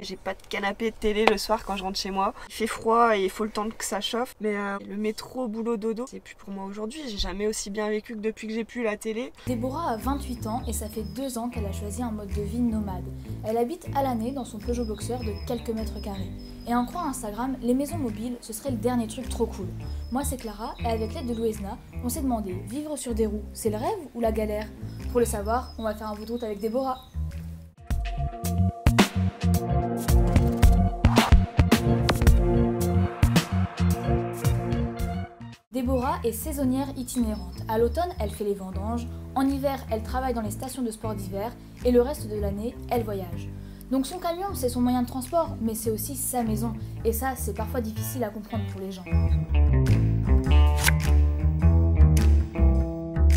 J'ai pas de canapé de télé le soir quand je rentre chez moi. Il fait froid et il faut le temps que ça chauffe. Mais le métro, boulot, dodo, c'est plus pour moi aujourd'hui. J'ai jamais aussi bien vécu que depuis que j'ai plus la télé. Déborah a 28 ans et ça fait 2 ans qu'elle a choisi un mode de vie nomade. Elle habite à l'année dans son Peugeot Boxer de quelques mètres carrés. Et en croire Instagram, les maisons mobiles, ce serait le dernier truc trop cool. Moi c'est Clara et avec l'aide de Louesna, on s'est demandé, vivre sur des roues, c'est le rêve ou la galère? Pour le savoir, on va faire un bout de route avec Déborah. Déborah est saisonnière itinérante. À l'automne, elle fait les vendanges. En hiver, elle travaille dans les stations de sport d'hiver. Et le reste de l'année, elle voyage. Donc son camion, c'est son moyen de transport, mais c'est aussi sa maison. Et ça, c'est parfois difficile à comprendre pour les gens.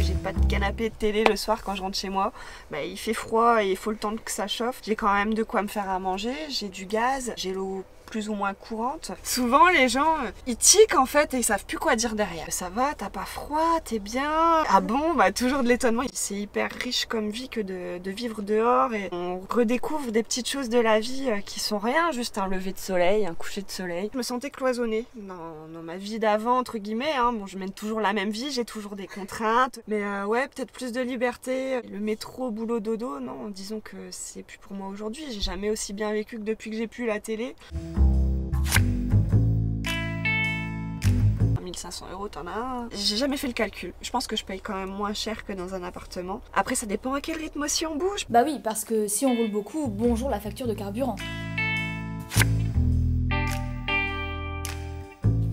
J'ai pas de canapé de télé le soir quand je rentre chez moi. Il fait froid et il faut le temps que ça chauffe. J'ai quand même de quoi me faire à manger. J'ai du gaz, j'ai l'eau plus ou moins courante. Souvent les gens, ils tiquent en fait et ils savent plus quoi dire derrière. Ça va, t'as pas froid, t'es bien. Ah bon, toujours de l'étonnement. C'est hyper riche comme vie que de vivre dehors et on redécouvre des petites choses de la vie qui sont rien, juste un lever de soleil, un coucher de soleil. Je me sentais cloisonnée dans ma vie d'avant, entre guillemets. Bon, je mène toujours la même vie, j'ai toujours des contraintes. Mais ouais, peut-être plus de liberté. Le métro, boulot, dodo, non, disons que c'est plus pour moi aujourd'hui. J'ai jamais aussi bien vécu que depuis que j'ai plus la télé. 1500 €, t'en as. J'ai jamais fait le calcul. Je pense que je paye quand même moins cher que dans un appartement. Après, ça dépend à quel rythme aussi on bouge. Bah oui, parce que si on roule beaucoup, bonjour la facture de carburant.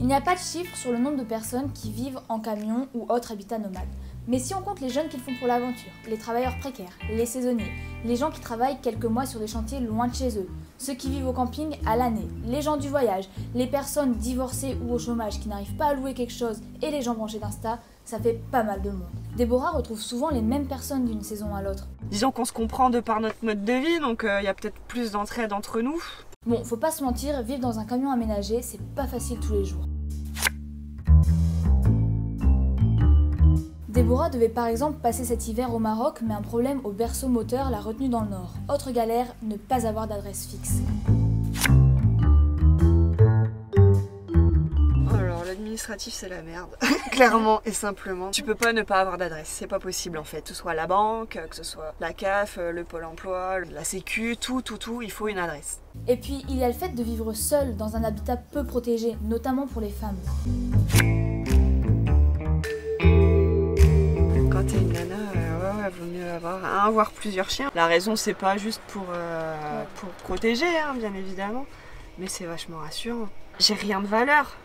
Il n'y a pas de chiffre sur le nombre de personnes qui vivent en camion ou autre habitat nomade. Mais si on compte les jeunes qui le font pour l'aventure, les travailleurs précaires, les saisonniers, les gens qui travaillent quelques mois sur des chantiers loin de chez eux, ceux qui vivent au camping à l'année, les gens du voyage, les personnes divorcées ou au chômage qui n'arrivent pas à louer quelque chose et les gens branchés d'Insta, ça fait pas mal de monde. Déborah retrouve souvent les mêmes personnes d'une saison à l'autre. Disons qu'on se comprend de par notre mode de vie, donc il y a peut-être plus d'entraide entre nous. Bon, faut pas se mentir, vivre dans un camion aménagé, c'est pas facile tous les jours. Déborah devait par exemple passer cet hiver au Maroc, mais un problème au berceau moteur l'a retenue dans le nord. Autre galère, ne pas avoir d'adresse fixe. Alors l'administratif c'est la merde, clairement et simplement. Tu peux pas ne pas avoir d'adresse, c'est pas possible en fait. Que ce soit la banque, que ce soit la CAF, le Pôle emploi, la Sécu, tout, il faut une adresse. Et puis il y a le fait de vivre seul dans un habitat peu protégé, notamment pour les femmes. Quand t'es une nana, vaut mieux avoir un, voire plusieurs chiens. La raison c'est pas juste pour protéger, bien évidemment, mais c'est vachement rassurant. J'ai rien de valeur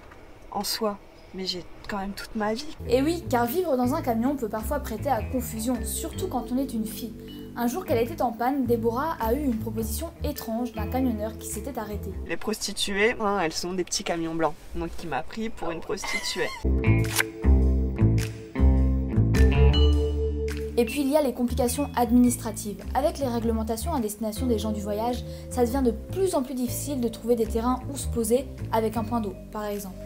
en soi, mais j'ai quand même toute ma vie. Et oui, car vivre dans un camion peut parfois prêter à confusion, surtout quand on est une fille. Un jour qu'elle était en panne, Déborah a eu une proposition étrange d'un camionneur qui s'était arrêté. Les prostituées, elles sont des petits camions blancs, donc il m'a pris pour une prostituée. Et puis il y a les complications administratives. Avec les réglementations à destination des gens du voyage, ça devient de plus en plus difficile de trouver des terrains où se poser avec un point d'eau, par exemple.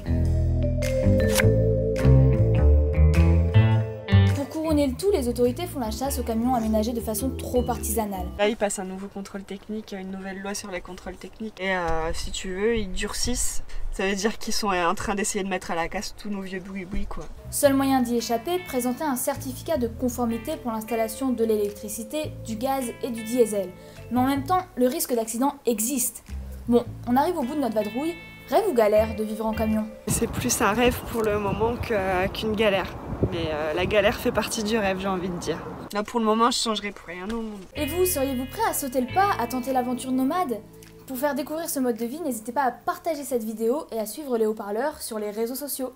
Pour couronner le tout, les autorités font la chasse aux camions aménagés de façon trop artisanale. Là, il passe un nouveau contrôle technique, une nouvelle loi sur les contrôles techniques. Et si tu veux, ils durcissent. Ça veut dire qu'ils sont en train d'essayer de mettre à la casse tous nos vieux boui-boui, quoi. Seul moyen d'y échapper, présenter un certificat de conformité pour l'installation de l'électricité, du gaz et du diesel. Mais en même temps, le risque d'accident existe. Bon, on arrive au bout de notre vadrouille. Rêve ou galère de vivre en camion? C'est plus un rêve pour le moment qu'une galère. Mais la galère fait partie du rêve, j'ai envie de dire. Là, pour le moment, je changerais pour rien au monde. Et vous, seriez-vous prêt à sauter le pas, à tenter l'aventure nomade? Pour faire découvrir ce mode de vie, n'hésitez pas à partager cette vidéo et à suivre les haut-parleurs sur les réseaux sociaux.